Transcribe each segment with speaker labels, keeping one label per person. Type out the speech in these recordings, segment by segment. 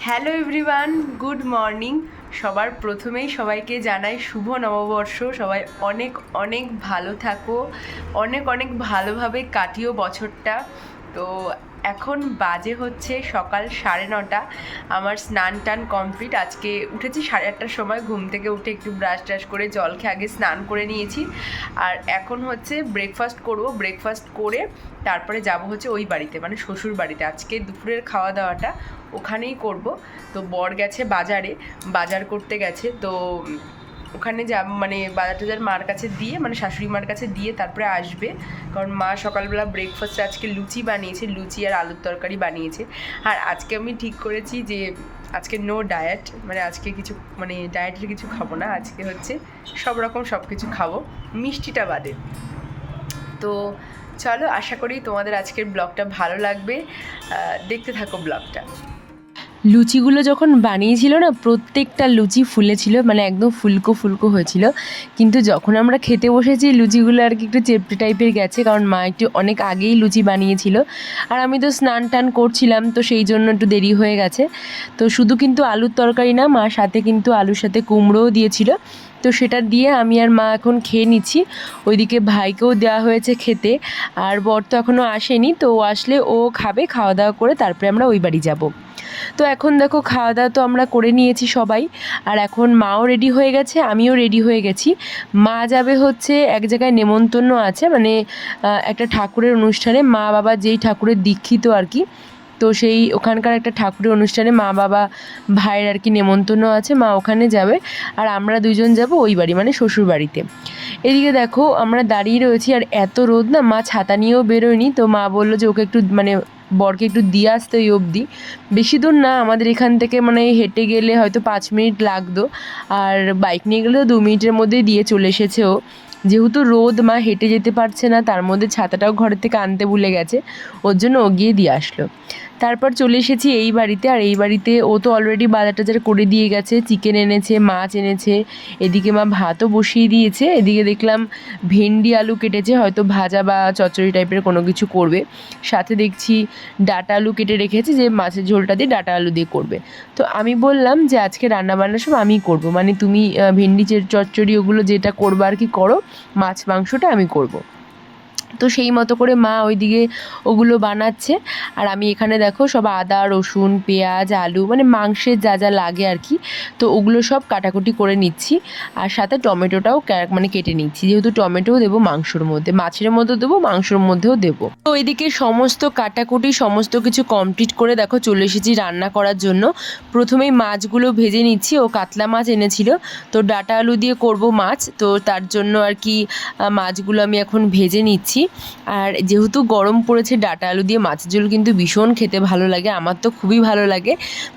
Speaker 1: Hello everyone, good morning. সবার প্রথমেই সবাইকে জানাই শুভ নববর্ষ। সবাই অনেক অনেক ভালো থাকো, অনেক অনেক ভালোভাবে কাটিও বছরটা। তো এখন বাজে হচ্ছে সকাল 9:30। আমার স্নান টান কমপ্লিট। আজকে উঠেছি 8:30টার সময়, ঘুম থেকে উঠে একটু ব্রাশ ট্রাশ করে জল খেয়ে আগে স্নান করে নিয়েছি। আর এখন হচ্ছে ব্রেকফাস্ট করব। ব্রেকফাস্ট করে তারপরে যাব হচ্ছে ওই বাড়িতে, মানে শ্বশুর বাড়িতে। আজকে দুপুরের খাওয়া দাওয়াটা ওখানেই করব। তো বর গেছে বাজারে, বাজার করতে গেছে। তো ওখানে মানে বাজার টাজার মার কাছে দিয়ে, মানে শাশুড়ি মার কাছে দিয়ে তারপরে আসবে। কারণ মা সকালবেলা ব্রেকফাস্টে আজকে লুচি বানিয়েছে, লুচি আর আলুর তরকারি বানিয়েছে। আর আজকে আমি ঠিক করেছি যে আজকে নো ডায়েট, মানে আজকে কিছু মানে ডায়েটের কিছু খাবো না। আজকে হচ্ছে সব রকম সব কিছু খাবো, মিষ্টিটা বাদে। তো চলো, আশা করি তোমাদের আজকের ব্লগটা ভালো লাগবে। দেখতে থাকো ব্লগটা। লুচিগুলো যখন বানিয়েছিল না, প্রত্যেকটা লুচি ফুলেছিল, মানে একদম ফুলকো ফুলকো হয়েছিল। কিন্তু যখন আমরা খেতে বসেছি লুচিগুলো আর কি একটু চেপটে টাইপের গেছে, কারণ মা একটু অনেক আগেই লুচি বানিয়েছিল। আর আমি তো স্নান টান করছিলাম, তো সেই জন্য একটু দেরি হয়ে গেছে। তো শুধু কিন্তু আলুর তরকারি না, মার সাথে কিন্তু আলুর সাথে কুমড়োও দিয়েছিল। তো সেটা দিয়ে আমি আর মা এখন খেয়ে নিচ্ছি। ওইদিকে ভাইকেও দেওয়া হয়েছে খেতে। আর বর তো এখনও আসেনি, তো ও আসলে ও খাবে, খাওয়া দাওয়া করে তারপরে আমরা ওই বাড়ি যাব। তো এখন দেখো খাওয়া দাওয়া তো আমরা করে নিয়েছি সবাই। আর এখন মাও রেডি হয়ে গেছে, আমিও রেডি হয়ে গেছি। মা যাবে হচ্ছে এক জায়গায়, নেমন্তন্ন আছে, মানে একটা ঠাকুরের অনুষ্ঠানে। মা বাবা যেই ঠাকুরের দীক্ষিত আর কি, তো সেই ওখানকার একটা ঠাকুরের অনুষ্ঠানে মা বাবা ভাইয়ের আর কি নেমন্তন্ন আছে, মা ওখানে যাবে। আর আমরা দুজন যাব ওই বাড়ি, মানে শ্বশুর বাড়িতে। এদিকে দেখো আমরা দাঁড়িয়ে রয়েছি, আর এত রোদ না, মা ছাতা নিয়েও বেরোয়নি। তো মা বললো যে ওকে একটু মানে বরকে একটু দিয়ে আসতে ওই অবধি। বেশি দূর না আমাদের এখান থেকে, মানে হেঁটে গেলে হয়তো 5 মিনিট লাগতো, আর বাইক নিয়ে গেলে তো 2 মিনিটের মধ্যেই দিয়ে চলে এসেছে ও। যেহেতু রোদ, মা হেঁটে যেতে পারছে না, তার মধ্যে ছাতাটাও ঘরের থেকে আনতে ভুলে গেছে, ওর জন্য ও গিয়ে দিয়ে আসলো। তারপর চলে এসেছি এই বাড়িতে। আর এই বাড়িতে ও তো অলরেডি বাজার টাজার করে দিয়ে গেছে, চিকেন এনেছে, মাছ এনেছে। এদিকে মা ভাতও বসিয়ে দিয়েছে। এদিকে দেখলাম ভেন্ডি আলু কেটেছে, হয়তো ভাজা বা চচ্চড়ি টাইপের কোনো কিছু করবে। সাথে দেখছি ডাঁটা আলু কেটে রেখেছে, যে মাছের ঝোলটা দিয়ে ডাঁটা আলু দিয়ে করবে। তো আমি বললাম যে আজকে রান্নাবান্না সব আমিই করবো, মানে তুমি ভেন্ডি চচ্চড়ি ওগুলো যেটা করবো আর কি করো, মাছ মাংসটা আমি করবো। তো সেই মতো করে মা ওইদিকে ওগুলো বানাচ্ছে। আর আমি এখানে দেখো সব আদা রসুন পেঁয়াজ আলু, মানে মাংসের যা যা লাগে আর কি, তো ওগুলো সব কাটাকুটি করে নিচ্ছি। আর সাথে টমেটোটাও মানে কেটে নিচ্ছি, যেহেতু টমেটোও দেবো মাংসর মধ্যে, মাছের মধ্যেও দেবো, মাংসর মধ্যেও দেবো। তো ওইদিকে সমস্ত কাটাকুটি সমস্ত কিছু কমপ্লিট করে দেখো চলে এসেছি রান্না করার জন্য। প্রথমেই মাছগুলো ভেজে নিচ্ছি। ও কাতলা মাছ এনেছিল, তো ডাঁটা আলু দিয়ে করব মাছ, তো তার জন্য আর কি মাছগুলো আমি এখন ভেজে নিচ্ছি। আর যেহেতু গরম পড়েছে, ডাঁটা আলু দিয়ে মাছের ঝোল কিন্তু ভীষণ খেতে ভালো লাগে, আমার তো খুবই ভালো লাগে।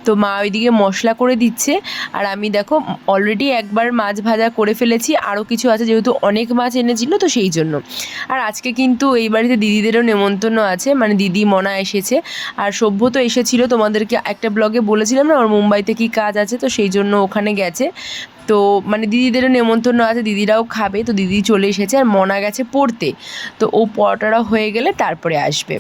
Speaker 1: তো মা ওইদিকে মশলা করে দিচ্ছে, আর আমি দেখো অলরেডি একবার মাছ ভাজা করে ফেলেছি, আরও কিছু আছে, যেহেতু অনেক মাছ এনেছিল তো সেই জন্য। আর আজকে কিন্তু এই বাড়িতে দিদিদেরও নেমন্তন্ন আছে, মানে দিদি মনা এসেছে, আর সভ্য তো এসেছিলো, তোমাদেরকে একটা ব্লগে বলেছিলাম না ওর মুম্বাইতে কি কাজ আছে, তো সেই জন্য ওখানে গেছে। তো মানে দিদিদেরও নেমন্তন্ন আছে, দিদিরাও খাবে, তো দিদি চলে এসেছে। আর মনা গেছে পড়তে, তো ও পড়াটা হয়ে গেলে তারপরে আসবে।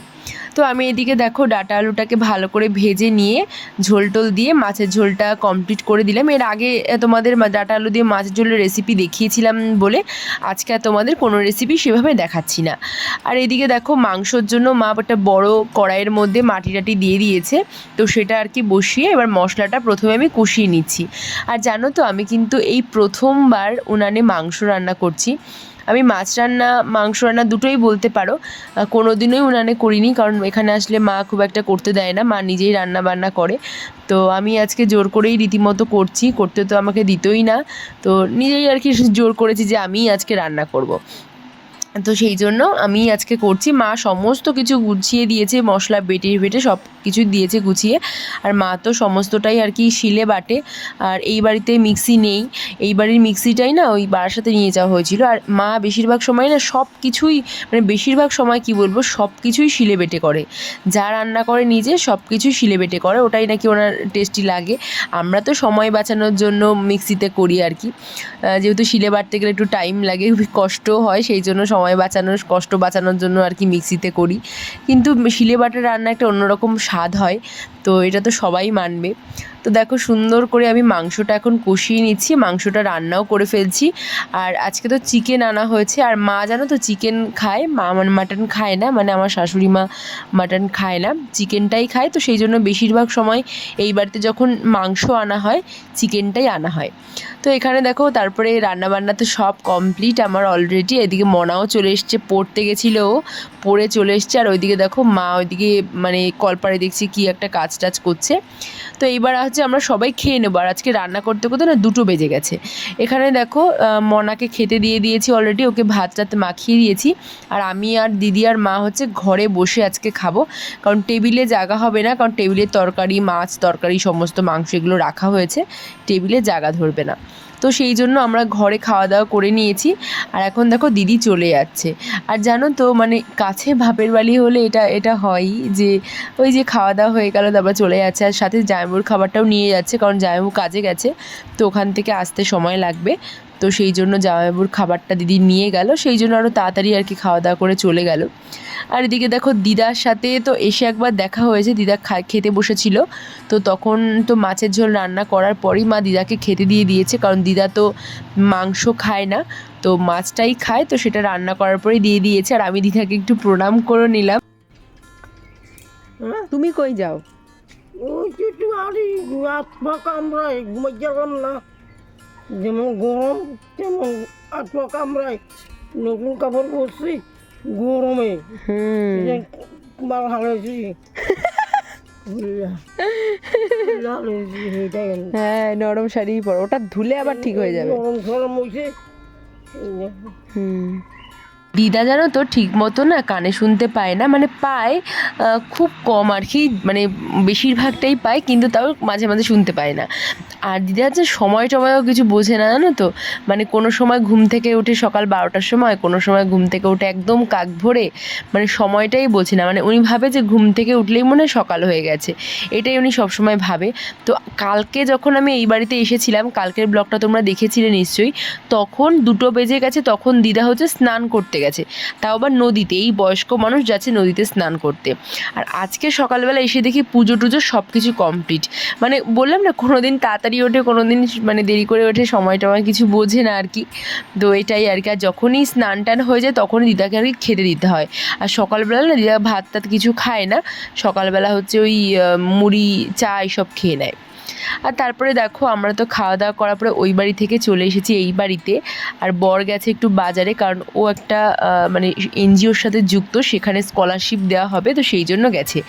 Speaker 1: তো আমি এদিকে দেখো ডাঁটা আলুটাকে ভালো করে ভেজে নিয়ে ঝোল টোল দিয়ে মাছের ঝোলটা কমপ্লিট করে দিলাম। এর আগে তোমাদের ডাঁটা আলু দিয়ে মাছের ঝোলের রেসিপি দেখিয়েছিলাম বলে আজকে আর তোমাদের কোনো রেসিপি সেভাবে দেখাচ্ছি না। আর এদিকে দেখো মাংসর জন্য মা একটা বড় কড়াইয়ের মধ্যে মাটি টাটি দিয়ে দিয়েছে, তো সেটা আর কি বসিয়ে এবার মশলাটা প্রথমে আমি কষিয়ে নিচ্ছি। আর জানো তো আমি কিন্তু এই প্রথমবার উনানে মাংস রান্না করছি। আমি মাছ রান্না মাংস রান্না দুটোই বলতে পারো, কোনো দিনই উনানে করিনি, কারণ এখানে আসলে মা খুব একটা করতে দেয় না, মা নিজেই রান্না বান্না করে। তো আমি আজকে জোর করেই রীতিমতো করছি, করতে তো আমাকে দিতই না, তো নিজেই আর কি জোর করেছি যে আমিই আজকে রান্না করব। তো সেই জন্য আমি আজকে করছি। মা সমস্ত কিছু গুছিয়ে দিয়েছে, মশলা বেটে বেটে সব কিছু দিয়েছে গুছিয়ে। আর মা তো সমস্তটাই আর কি শিলে বাটে, আর এই বাড়িতে মিক্সি নেই, এই বাড়ির মিক্সিটাই না ওই বারাসাতে নিয়ে যাওয়া হয়েছিল। আর মা বেশিরভাগ সময় না সব কিছুই, মানে বেশিরভাগ সময় কি বলবো, সব কিছুই শিলে বেটে করে, যা রান্না করে নিজে সব কিছুই শিলে বেটে করে, ওটাই নাকি ওনার টেস্টি লাগে। আমরা তো সময় বাঁচানোর জন্য মিক্সিতে করি আর কি, যেহেতু শিলে বাটতে গেলে একটু টাইম লাগে, কষ্টও হয়, সেই জন্য সময় বাঁচানোর কষ্ট বাঁচানোর জন্য আর কি মিক্সিতে করি। কিন্তু শিলে বাটার রান্না একটা অন্যরকম স্বাদ হয়, তো এটা তো সবাই মানবে। তো দেখো সুন্দর করে আমি মাংসটা এখন কষিয়ে নিচ্ছি, মাংসটা রান্নাও করে ফেলছি। আর আজকে তো চিকেন আনা হয়েছে, আর মা জানো তো চিকেন খায়, মা মানে মাটন খায় না, মানে আমার শাশুড়ি মা মাটন খায় না, চিকেনটাই খায়। তো সেই জন্য বেশিরভাগ সময় এই বাড়িতে যখন মাংস আনা হয় চিকেনটাই আনা হয়। তো এখানে দেখো তারপরে রান্নাবান্না তো সব কমপ্লিট আমার অলরেডি। এদিকে মনাও চলে এসছে, পড়তে গেছিলো, পড়ে চলে এসছে। আর ওইদিকে দেখো মা ওইদিকে মানে কলপারে দেখছি কি একটা কাজ টাজ করছে। তো এইবার হচ্ছে আমরা সবাই খেয়ে নেবো। আর আজকে রান্না করতে করতে না 2টো বেজে গেছে। এখানে দেখো মনাকে খেতে দিয়ে দিয়েছি অলরেডি, ওকে ভাত টাত মাখিয়ে দিয়েছি। আর আমি আর দিদি আর মা হচ্ছে ঘরে বসে আজকে খাবো, কারণ টেবিলে জায়গা হবে না, কারণ টেবিলে তরকারি, মাছ তরকারি সমস্ত মাংস এগুলো রাখা হয়েছে, টেবিলে জায়গা ধরবে না। তো সেই জন্য আমরা ঘরে খাওয়া দাওয়া করে নিয়েছি। আর এখন দেখো দিদি চলে যাচ্ছে। আর জানো তো মানে কাছে বাপের বাড়ি হলে এটা হয়ই যে ওই যে খাওয়া দাওয়া হয়ে গেল তারপর চলে যাচ্ছে, আর সাথে জামাইবাবুর খাবারটাও নিয়ে যাচ্ছে, কারণ জামাইবাবু কাজে গেছে, তো ওখান থেকে আসতে সময় লাগবে। তো সেই জন্য জামাইবাবুর খাবারটা দিদি নিয়ে গেল, সেই জন্য আরও তাড়াতাড়ি আর কি খাওয়া দাওয়া করে চলে গেল। আর এদিকে দেখো দিদার সাথে তো এসে একবার দেখা হয়েছে, দিদা খেতে বসেছিল, তো তখন তো মাছের ঝোল রান্না করার পরই মা দিদাকে খেতে দিয়ে দিয়েছে, কারণ দিদা তো মাংস খায় না, তো মাছটাই খায়, তো সেটা রান্না করার পরেই দিয়ে দিয়েছে। আর আমি দিদাকে একটু প্রণাম করে নিলাম। তুমি কই যাও?
Speaker 2: একটু আরে হাত পা কামড়ায়, ঘুমাই গেলাম না, যেমন গরম তেমন হাত পা কামড়ায়, নতুন কাপড় পরছি গরমে মাল হারাইছি।
Speaker 1: হ্যাঁ নরম শাড়ি পরো, ওটা ধুলে আবার ঠিক হয়ে যাবে।
Speaker 2: গরম সরম হয়েছে।
Speaker 1: দিদা জানো তো ঠিক মতো না কানে শুনতে পায় না, মানে পায় খুব কম আর কি, মানে বেশিরভাগটাই পায়, কিন্তু তাও মাঝে মাঝে শুনতে পায় না। আর দিদা হচ্ছে সময় টময়ও কিছু বোঝে না জানো তো, মানে কোনো সময় ঘুম থেকে উঠে সকাল 12টার সময়, কোনো সময় ঘুম থেকে উঠে একদম কাক ভরে, মানে সময়টাই বোঝে না। মানে উনি ভাবে যে ঘুম থেকে উঠলেই মনে হয় সকাল হয়ে গেছে, এটাই উনি সবসময় ভাবে। তো কালকে যখন আমি এই বাড়িতে এসেছিলাম, কালকের ব্লগটা তোমরা দেখেছিলে নিশ্চয়ই, তখন 2টো বেজে গেছে, তখন দিদা হচ্ছে স্নান করতে গেছে, তাও আবার নদীতে। এই বয়স্ক মানুষ যাচ্ছে নদীতে স্নান করতে। আর আজকে সকালবেলা এসে দেখি পুজো টুজো সব কিছু কমপ্লিট। মানে বললাম না কোনো দিন তাড়াতাড়ি ওঠে, কোনো দিন মানে দেরি করে ওঠে, সময় টময় কিছু বোঝে না আর কি। তো এটাই আর কি। আর যখনই স্নান টান হয়ে যায় তখনই দিদাকে আর কি খেতে দিতে হয়। আর সকালবেলা না দিদা ভাত টাত কিছু খায় না, সকালবেলা হচ্ছে ওই মুড়ি চা এইসব খেয়ে নেয়। আর তারপরে দেখো আমরা তো খাওয়া দাওয়া করার পরে ওই বাড়ি থেকে চলে এসেছি এই বাড়িতে। আর বর গেছে একটু বাজারে, কারণ ও একটা মানে এনজিওর সাথে যুক্ত, সেখানে স্কলারশিপ দেওয়া হবে, তো সেই জন্য গেছে।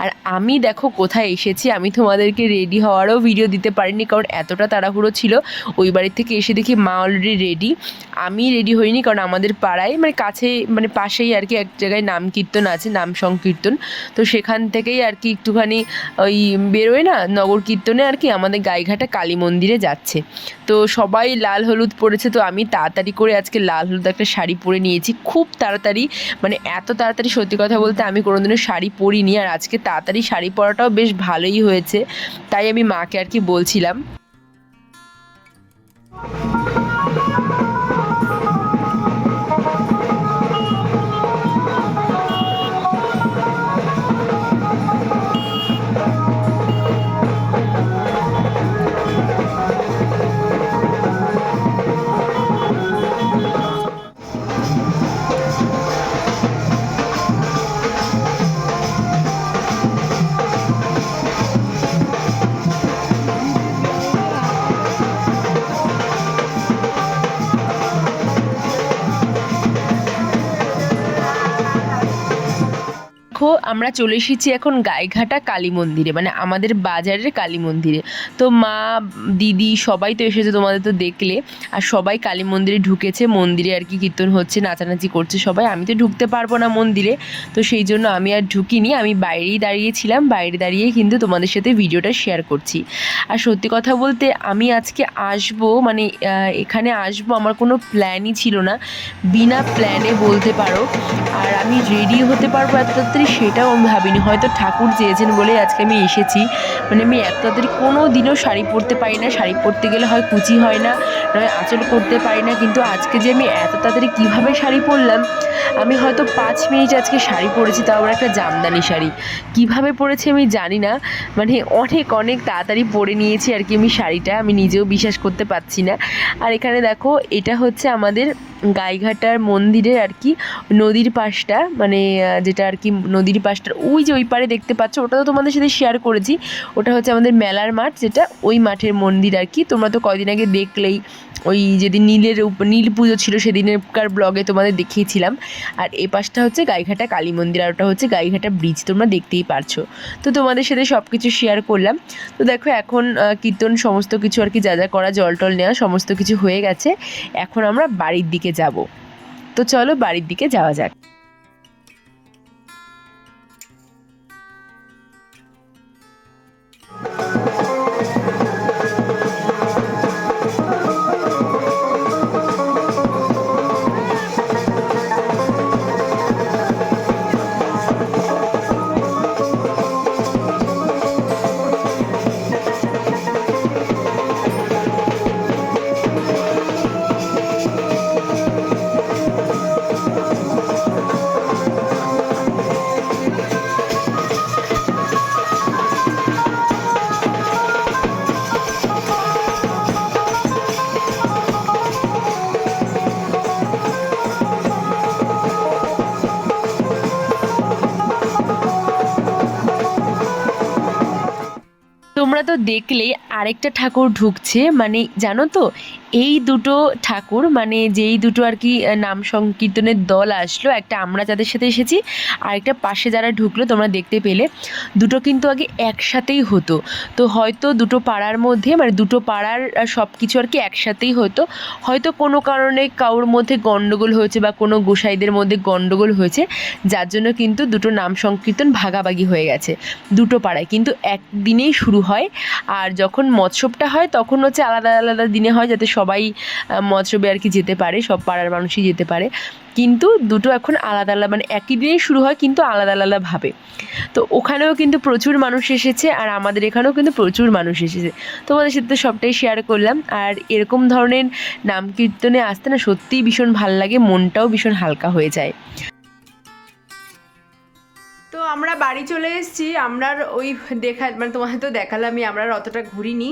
Speaker 1: আর আমি দেখো কোথায় এসেছি, আমি তোমাদেরকে রেডি হওয়ারও ভিডিও দিতে পারিনি, কারণ এতটা তাড়াহুড়ো ছিল। ওই বাড়ি থেকে এসে দেখি মা অলরেডি রেডি, আমি রেডি হইনি, কারণ আমাদের পাড়ায় মানে কাছে মানে পাশেই আর কি এক জায়গায় নাম কীর্তন আছে, নাম সংকীর্তন, তো সেখান থেকেই আর কি একটুখানি ওই বেরোয় না নগর কীর্তনে আর কি, আমাদের গাইঘাটা কালী মন্দিরে যাচ্ছে। তো সবাই লাল হলুদ পরেছে, তো আমি তাড়াতাড়ি করে আজকে লাল হলুদ একটা শাড়ি পরে নিয়েছি, খুব তাড়াতাড়ি, মানে এত তাড়াতাড়ি সত্যি কথা বলতে আমি কোনোদিনও শাড়ি পরিনি। আর আজকে তাড়াতাড়ি শাড়ি পরাটাও বেশ ভালোই হয়েছে, তাই আমি মাকে আর কি বলছিলাম। আমরা চলে এসেছি এখন গাইঘাটা কালী মন্দিরে, মানে আমাদের বাজারের কালী মন্দিরে। তো মা দিদি সবাই তো এসেছে, তোমাদের তো দেখলে। আর সবাই কালী মন্দিরে ঢুকেছে, মন্দিরে আর কি কীর্তন হচ্ছে, নাচানাচি করছে সবাই। আমি তো ঢুকতে পারবো না মন্দিরে, তো সেই জন্য আমি আর ঢুকিনি, আমি বাইরেই দাঁড়িয়েছিলাম, বাইরে দাঁড়িয়েই কিন্তু তোমাদের সাথে ভিডিওটা শেয়ার করছি। আর সত্যি কথা বলতে আমি আজকে আসবো, মানে এখানে আসবো আমার কোনো প্ল্যানই ছিল না, বিনা প্ল্যানে বলতে পারো। আর আমি রেডি হতে পারবো এত তাড়াতাড়ি সেটাও আমি ভাবিনি, হয়তো ঠাকুর চেয়েছেন বলেই আজকে আমি এসেছি। মানে আমি এত তাড়াতাড়ি কোনো দিনও শাড়ি পরতে পারি না, শাড়ি পরতে গেলে হয় কুচি হয় না, নয় আঁচল করতে পারি না, কিন্তু আজকে যে আমি এত তাড়াতাড়ি কীভাবে শাড়ি পরলাম, আমি হয়তো 5 মিনিট আজকে শাড়ি পরেছি, তাও আবার একটা জামদানি শাড়ি। কিভাবে পরেছি আমি জানি না, মানে অনেক অনেক তাড়াতাড়ি পরে নিয়েছি আর কি আমি শাড়িটা, আমি নিজেও বিশ্বাস করতে পারছি না। আর এখানে দেখো, এটা হচ্ছে আমাদের গাইঘাটার মন্দিরের আর কি নদীর পাশটা, মানে যেটা আর কি নদীর পাশটার ওই যে ওই পারে দেখতে পাচ্ছ, ওটা তো তোমাদের সাথে শেয়ার করেছি। ওটা হচ্ছে আমাদের মেলার মাঠ, যেটা ওই মাঠের মন্দির আর কি। তোমরা তো কয়দিন আগে দেখলেই, ওই যেদিন নীল পুজো ছিল সেদিনেরকার ব্লগে তোমাদের দেখিয়েছিলাম। আর এই পাশটা হচ্ছে গাইঘাটা কালী মন্দির, আর ওটা হচ্ছে গাইঘাটা ব্রিজ, তোমরা দেখতেই পারছো। তো তোমাদের সাথে সব কিছু শেয়ার করলাম। তো দেখো, এখন কীর্তন সমস্ত কিছু আর কি যা যা করা, জল টল নেওয়া সমস্ত কিছু হয়ে গেছে। এখন আমরা বাড়ির দিকে যাব। তো চলো বাড়ির দিকে যাওয়া যাক। তোমরা তো দেখলে আরেকটা ঠাকুর ঢুকছে, মানে জানো তো এই দুটো ঠাকুর, মানে যেই দুটো আর কি নাম সংকীর্তনের দল আসলো, একটা আমরা যাদের সাথে এসেছি, আর একটা পাশে যারা ঢুকলো তোমরা দেখতে পেলে, দুটো কিন্তু আগে একসাথেই হতো। তো হয়তো দুটো পাড়ার মধ্যে, মানে দুটো পাড়ার সব কিছু আর কি একসাথেই হতো, হয়তো কোনো কারণে কারোর মধ্যে গণ্ডগোল হয়েছে বা কোনো গোসাইদের মধ্যে গণ্ডগোল হয়েছে, যার জন্য কিন্তু দুটো নাম সংকীর্তন ভাগাভাগি হয়ে গেছে দুটো পাড়ায়, কিন্তু একদিনেই শুরু হয়। আর যখন মৎসবটা হয় তখন হচ্ছে আলাদা আলাদা দিনে হয়, যাতে সবাই মৎসবে আর কি যেতে পারে, সব পাড়ার মানুষই যেতে পারে। কিন্তু দুটো এখন আলাদা আলাদা, মানে একই দিনেই শুরু হয় কিন্তু আলাদা আলাদাভাবে। তো ওখানেও কিন্তু প্রচুর মানুষ এসেছে, আর আমাদের এখানেও কিন্তু প্রচুর মানুষ এসেছে। তোমাদের সাথে সবটাই শেয়ার করলাম। আর এরকম ধরনের নাম কীর্তনে আসতে না সত্যিই ভীষণ ভাল লাগে, মনটাও ভীষণ হালকা হয়ে যায়। তো আমরা বাড়ি চলে এসেছি। আমরা ওই মানে তোমাদের তো দেখালামই, আমরা অতটা ঘুরিনি।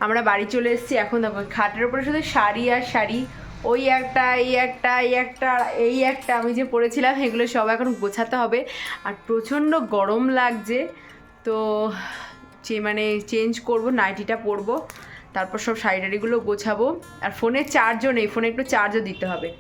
Speaker 1: আমরা বাড়ি চলে এসেছি। এখন দেখো খাটের উপরে শুধু শাড়ি আর শাড়ি, ওই একটা এই একটা এই একটা এই একটা আমি যে পরেছিলাম, এগুলো সব এখন গোছাতে হবে। আর প্রচণ্ড গরম লাগছে, তো মানে চেঞ্জ করব, নাইটিটা পরবো, তারপর সব শাড়ি টাড়িগুলো গোছাবো। আর ফোনের চার্জও নেই, ফোনে একটু চার্জও দিতে হবে।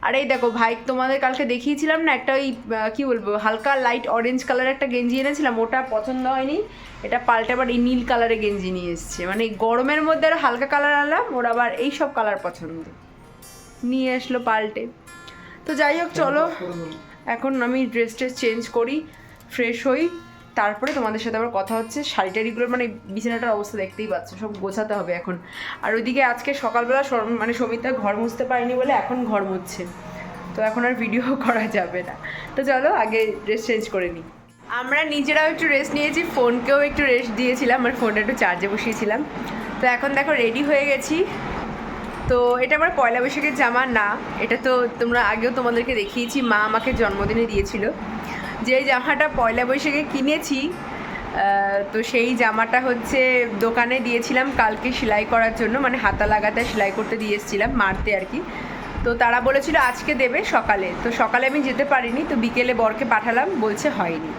Speaker 1: আর এই দেখো ভাই, তোমাদের কালকে দেখিয়েছিলাম না একটা ওই কী বলবো, হালকা লাইট অরেঞ্জ কালারের একটা গেঞ্জি এনেছিলাম, ওটা পছন্দ হয়নি, এটা পাল্টে আবার এই নীল কালারের গেঞ্জি নিয়ে এসছে। মানে গরমের মধ্যে আর হালকা কালার আনলাম, ওর আবার এই সব কালার পছন্দ, নিয়ে আসলো পাল্টে। তো যাই হোক, চলো এখন আমি ড্রেস চেঞ্জ করি, ফ্রেশ হই, তারপরে তোমাদের সাথে আবার কথা হচ্ছে। শাড়ি টাড়িগুলোর মানে বিছানাটার অবস্থা দেখতেই পাচ্ছ, সব গোছাতে হবে এখন। আর ওইদিকে আজকে সকালবেলা মানে সমিতা ঘর মুছতে পারেনি বলে এখন ঘর মুছছে, তো এখন আর ভিডিও করা যাবে না। তো চলো আগে ড্রেস চেঞ্জ করে নিই। আমরা নিজেরাও একটু রেস্ট নিয়েছি, ফোনকেও একটু রেস্ট দিয়েছিলাম, আর ফোনটা একটু চার্জে বসিয়েছিলাম। তো এখন দেখো রেডি হয়ে গেছি। তো এটা আমার পয়লা বৈশাখের জামা না, এটা তো তোমরা আগেও তোমাদেরকে দেখিয়েছি, মা আমাকে জন্মদিনে দিয়েছিল। যে জামাটা পয়লা বৈশাখে কিনেছি, তো সেই জামাটা হচ্ছে দোকানে দিয়েছিলাম কালকে সেলাই করার জন্য, মানে হাতা লাগাতে সেলাই করতে দিয়ে এসেছিলাম, মারতে আর কি। তো তারা বলেছিল আজকে দেবে সকালে, তো সকালে আমি যেতে পারিনি, তো বিকেলে বরকে পাঠালাম, বলছে হয়নি।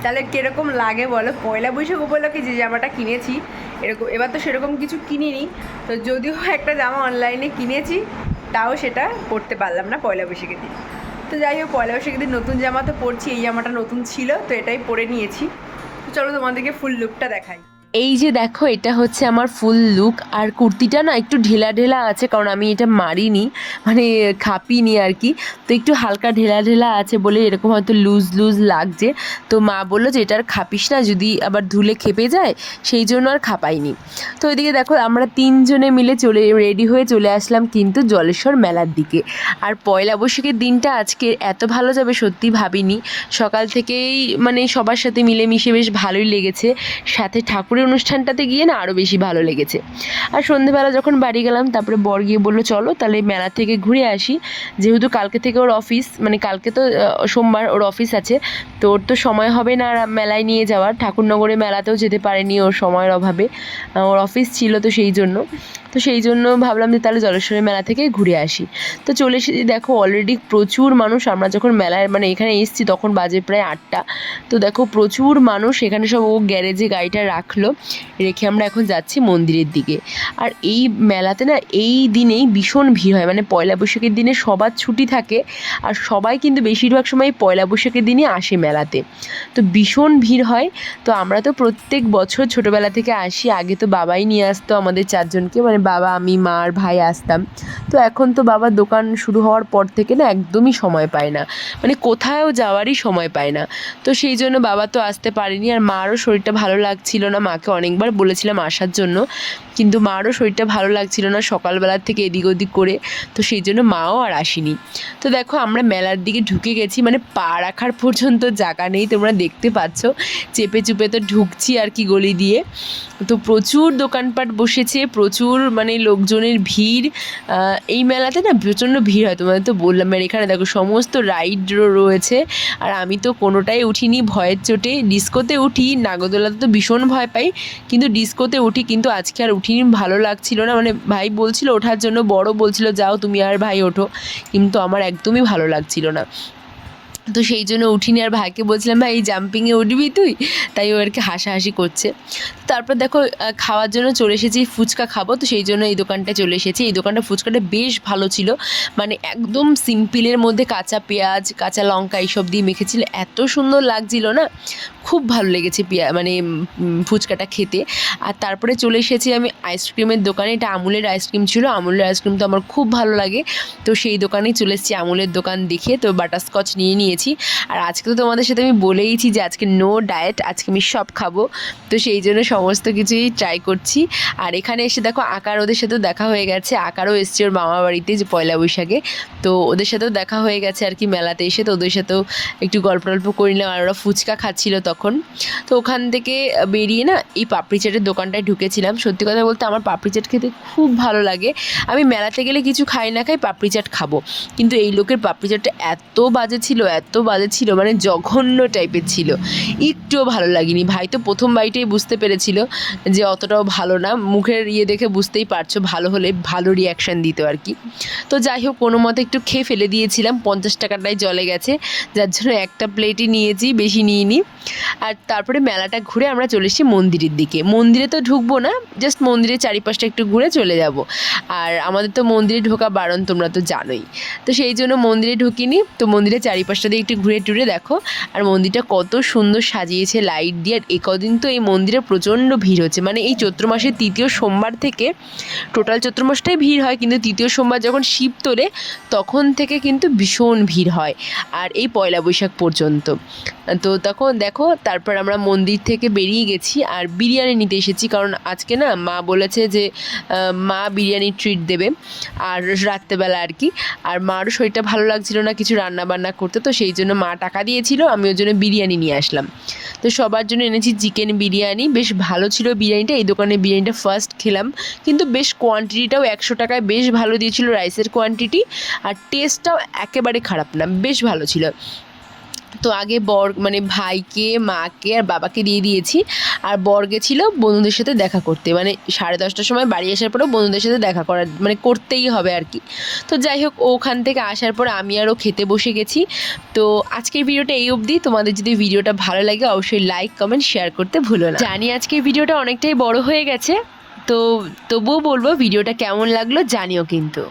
Speaker 1: তাহলে কীরকম লাগে বলো, পয়লা বৈশাখ উপলক্ষে যে জামাটা কিনেছি এরকম, এবার তো সেরকম কিছু কিনিনি, তো যদিও একটা জামা অনলাইনে কিনেছি, তাও সেটা পরতে পারলাম না পয়লা বৈশাখের দিন। তো যাই হোক, পয়লা বৈশাখের দিন নতুন জামা তো পরছি, এই জামাটা নতুন ছিল তো এটাই পরে নিয়েছি। তো চলো তোমাদেরকে ফুল লুকটা দেখাই। এই যে দেখো, এটা হচ্ছে আমার ফুল লুক। আর কুর্তিটা না একটু ঢেলা ঢেলা আছে, কারণ আমি এটা মারিনি, মানে খাপিনি আর কি। তো একটু হালকা ঢেলা ঢেলা আছে বলে এরকম হয়তো লুজ লুজ লাগছে। তো মা বললো যে এটা আর খাপিস না, যদি আবার ধুলে খেপে যায়, সেই জন্য আর খাপাইনি। তো ওইদিকে দেখো আমরা 3 জনে মিলে রেডি হয়ে চলে আসলাম কিন্তু জলেশ্বর মেলার দিকে। আর পয়লা বৈশাখের দিনটা আজকে এত ভালো যাবে সত্যি ভাবিনি। সকাল থেকেই মানে সবার সাথে মিলেমিশে বেশ ভালোই লেগেছে, সাথে ঠাকুরের অনুষ্ঠানটাতে গিয়ে না আরও বেশি ভালো লেগেছে। আর সন্ধেবেলা যখন বাড়ি গেলাম, তারপরে বর গিয়ে বললো চলো তাহলে মেলা থেকে ঘুরে আসি, যেহেতু কালকে থেকে ওর অফিস, মানে কালকে তো সোমবার ওর অফিস আছে, তো ওর তো সময় হবে না মেলায় নিয়ে যাওয়ার। ঠাকুরনগরে মেলাতেও যেতে পারেনি ওর সময়ের অভাবে, ওর অফিস ছিল, তো সেই জন্য ভাবলাম যে তাহলে জলেশ্বরের মেলা থেকে ঘুরে আসি। তো চলে এসেছি, দেখো অলরেডি প্রচুর মানুষ। আমরা যখন মেলায় মানে এখানে এসেছি তখন বাজে প্রায় 8টা। তো দেখো প্রচুর মানুষ এখানে, সব ও গ্যারেজে গাড়িটা রাখলো, রেখে আমরা এখন যাচ্ছি মন্দিরের দিকে। আর এই মেলাতে না এই দিনেই ভীষণ ভিড় হয়, মানে পয়লা বৈশাখের দিনে সবার ছুটি থাকে, আর সবাই কিন্তু বেশিরভাগ সময় পয়লা বৈশাখের দিনই আসে মেলাতে। তো ভীষণ ভিড় হয়। তো আমরা তো প্রত্যেক বছর ছোটোবেলা থেকে আসি, আগে তো বাবাই নিয়ে আসতো আমাদের 4 জনকে, মানে বাবা, আমি, মা আর ভাই আসতাম। তো এখন তো বাবার দোকান শুরু হওয়ার পর থেকে না একদমই সময় পায় না, মানে কোথাও যাওয়ারই সময় পায় না। তো সেই জন্য বাবা তো আসতে পারেনি, আর মারও শরীরটা ভালো লাগছিল না। মাকে অনেকবার বলেছিলাম আসার জন্য, কিন্তু মারও শরীরটা ভালো লাগছিল না সকালবেলা থেকে এদিক ওদিক করে, তো সেই জন্য মাও আর আসেনি। তো দেখো আমরা মেলার দিকে ঢুকে গেছি, মানে পা রাখার পর্যন্ত জায়গা নেই, তোমরা দেখতে পাচ্ছ, চেপে চুপে তো ঢুকছি আর কি গলি দিয়ে। তো প্রচুর দোকানপাট বসেছে, প্রচুর মানে লোকজনের ভিড়। এই মেলাতে না প্রচণ্ড ভিড় হয়, তোমাদের তো বললাম। আর এখানে দেখো সমস্ত রাইড রয়েছে, আর আমি তো কোনোটাই উঠিনি ভয়ের চোটে। ডিস্কোতে উঠি, নাগরদোলাতে তো ভীষণ ভয় পাই, কিন্তু ডিস্কোতে উঠি, কিন্তু আজকে আর উঠিনি, ভালো লাগছিল না। মানে ভাই বলছিল ওঠার জন্য, বড় বলছিল যাও তুমি আর ভাই ওঠো, কিন্তু আমার একদমই ভালো লাগছিল না। তো সেই জন্য উঠিনি, আর ভাইকে বলছিলাম ভাই এই জাম্পিংয়ে উঠবি তুই, তাই ও আর কি হাসাহাসি করছে। তারপর দেখো খাওয়ার জন্য চলে এসেছি, ফুচকা খাবো, তো সেই জন্য এই দোকানটায় চলে এসেছি। এই দোকানটা ফুচকাটা বেশ ভালো ছিল, মানে একদম সিম্পলের মধ্যে কাঁচা পেঁয়াজ, কাঁচা লঙ্কা এইসব দিয়ে মেখেছিল, এত সুন্দর লাগছিল না, খুব ভালো লেগেছে মানে ফুচকাটা খেতে। আর তারপরে চলে এসেছি আমি আইসক্রিমের দোকানে, এটা আমুলের আইসক্রিম ছিল, আমুলের আইসক্রিম তো আমার খুব ভালো লাগে, তো সেই দোকানেই চলে এসেছি আমুলের দোকান দেখে। তো বাটারস্কচ নিয়েছি। আর আজকে তো তোমাদের সাথে আমি বলেইছি যে আজকে নো ডায়েট, আজকে আমি সব খাবো, তো সেই জন্য সমস্ত কিছুই ট্রাই করছি। আর এখানে এসে দেখো আকার, ওদের সাথেও দেখা হয়ে গেছে, আকারও এসছে ওর মামা বাড়িতে যে পয়লা বৈশাখে, তো ওদের সাথেও দেখা হয়ে গেছে আর কি মেলাতে এসে। তো ওদের সাথেও একটু গল্প করে নিলাম, আর ওরা ফুচকা খাচ্ছিল তখন। তো ওখান থেকে বেরিয়ে না এই পাপড়ি চাটের দোকানটায় ঢুকেছিলাম। সত্যি কথা বলতে আমার পাপড়ি চাট খেতে খুব ভালো লাগে, আমি মেলাতে গেলে কিছু খাই না খাই, পাপড়ি চাট খাবো, কিন্তু এই লোকের পাপড়ি চাটটা এত বাজে ছিল, মানে জঘন্য টাইপের ছিল, একটুও ভালো লাগেনি। ভাই তো প্রথম বাইটেই বুঝতে পেরেছিল যে অতটাও ভালো না, মুখের দেখে বুঝতেই পারছো, ভালো হলে ভালো রিয়াকশান দিত আর কি। তো যাই হোক কোনো মতে একটু খেয়ে ফেলে দিয়েছিলাম, 50 টাকাটাই চলে গেছে, যার জন্য একটা প্লেটই নিয়েছি, বেশি নিইনি। আর তারপরে মেলাটা ঘুরে আমরা চলে এসেছি মন্দিরের দিকে। মন্দিরে তো ঢুকবো না, জাস্ট মন্দিরের চারিপাশটা একটু ঘুরে চলে যাব, আর আমাদের তো মন্দিরে ঢোকা বারণ, তোমরা তো জানোই। তো সেই জন্য মন্দিরে ঢুকিনি, তো মন্দিরের চারিপাশটা দিয়ে একটু ঘুরে টুরে দেখো। আর মন্দিরটা কত সুন্দর সাজিয়েছে লাইট দিয়ে। আর কদিন তো এই মন্দিরে প্রচণ্ড ভিড় হচ্ছে, মানে এই চৈত্র মাসের 3য় সোমবার থেকে, টোটাল চৈত্র মাসটাই ভিড় হয়, কিন্তু 3য় সোমবার যখন শিব তোলে তখন থেকে কিন্তু ভীষণ ভিড় হয়, আর এই পয়লা বৈশাখ পর্যন্ত। তো তখন দেখো তারপর আমরা মন্দির থেকে বেরিয়ে গেছি, আর বিরিয়ানি নিতে এসেছি, কারণ আজকে না মা বলেছে যে মা বিরিয়ানির ট্রিট দেবে, আর রাত্রেবেলা আর কি। আর মারও শরীরটা ভালো লাগছিল না কিছু রান্না বান্না করতে, তো সেই জন্য মা টাকা দিয়েছিল, আমি ওর জন্য বিরিয়ানি নিয়ে আসলাম। তো সবার জন্য এনেছি চিকেন বিরিয়ানি, বেশ ভালো ছিল বিরিয়ানিটা। এই দোকানে বিরিয়ানিটা ফার্স্ট খেলাম, কিন্তু বেশ কোয়ান্টিটিটাও 100 টাকায় বেশ ভালো দিয়েছিল, রাইসের কোয়ান্টিটি, আর টেস্টটাও একেবারে খারাপ না, বেশ ভালো ছিল। তো আগে বর মানে ভাইকে, মাকে আর বাবাকে দিয়ে দিয়েছি, আর বর গেছিলো বন্ধুদের সাথে দেখা করতে, মানে 10:30টার সময় বাড়ি আসার পরেও বন্ধুদের সাথে দেখা করার মানে করতেই হবে আর কি। তো যাই হোক ওখান থেকে আসার পর আমি আরও খেতে বসে গেছি। তো আজকের ভিডিওটা এই অবধি। তোমাদের যদি ভিডিওটা ভালো লাগে অবশ্যই লাইক কমেন্ট শেয়ার করতে ভুলো না। জানি আজকের ভিডিওটা অনেকটাই বড় হয়ে গেছে, তো তবুও বলবো ভিডিওটা কেমন লাগলো জানিও কিন্তু।